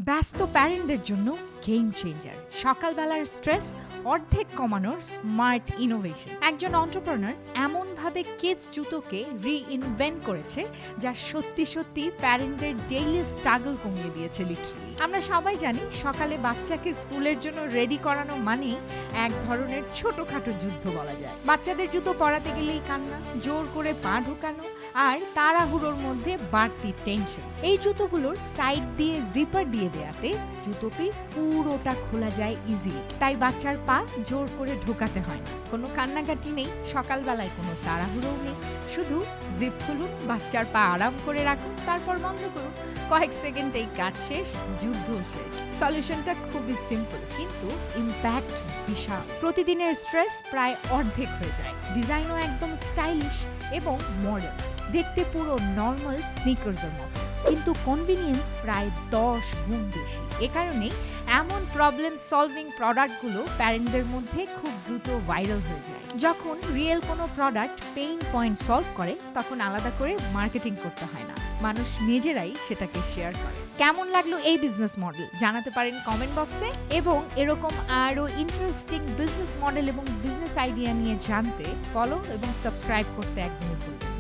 ব্যস্ত প্যারেন্টদের জন্য game changer, সকালবেলার স্ট্রেস অর্ধেক কমানোর স্মার্ট ইনোভেশন। একজন অন্টারপ্রেনার এমনভাবে কিডস জুতোকে রিইনভেন্ট করেছে যা সত্যি সত্যি প্যারেন্টদের ডেইলি স্ট্রাগল কমিয়ে দিয়েছে লিটারালি। আমরা সবাই জানি সকালে বাচ্চাকে স্কুলের জন্য রেডি করানো মানেই এক ধরনের ছোটখাটো যুদ্ধ বলা যায়। বাচ্চাদের জুতো পরাতে গেলেই কান্না, জোর করে পা ঢোকানো আর তাড়াহুড়োর মধ্যে বাড়তি টেনশন। এই জুতোগুলোর সাইড দিয়ে জিপার দিয়ে দেয়াতে জুতোটি পুরোটা খোলা যায় ইজিলি, তাই বাচ্চার পা জোর করে ঢোকাতে হয় না। কোনো কান্নাকাটি নেই, সকালবেলায় কোনো তাড়াহুড়োও নেই, শুধু জিপ খুলুন, বাচ্চার পা আরাম করে রাখুন, তারপর বন্ধ করুন। কয়েক সেকেন্ডেই কাজ শেষ, যুদ্ধ শেষ। সলিউশনটা খুবই সিম্পল কিন্তু ইম্প্যাক্ট বিশাল। প্রতিদিনের স্ট্রেস প্রায় অর্ধেক হয়ে যায়, ডিজাইনও একদম স্টাইলিশ এবং মডার্ন, দেখতে পুরো নর্মাল স্নিকার্সের মতো, কিন্তু কনভিনিয়েন্স প্রায় 10 গুণ বেশি। এ কারণেই এমন প্রবলেম সলভিং প্রোডাক্টগুলো প্যারেন্টদের মধ্যে খুব দ্রুত ভাইরাল হয়ে যায়। যখন রিয়েল কোনো প্রোডাক্ট পেইন পয়েন্ট সলভ করে তখন আলাদা করে মার্কেটিং করতে হয় না, মানুষ নিজেরাই সেটাকে শেয়ার করে। কেমন লাগলো এই বিজনেস মডেল জানাতে পারেন কমেন্ট বক্সে, এবং এরকম আরও ইন্টারেস্টিং বিজনেস মডেল এবং বিজনেস আইডিয়া নিয়ে জানতে ফলো এবং সাবস্ক্রাইব করতে একদমই ভুলবেন না।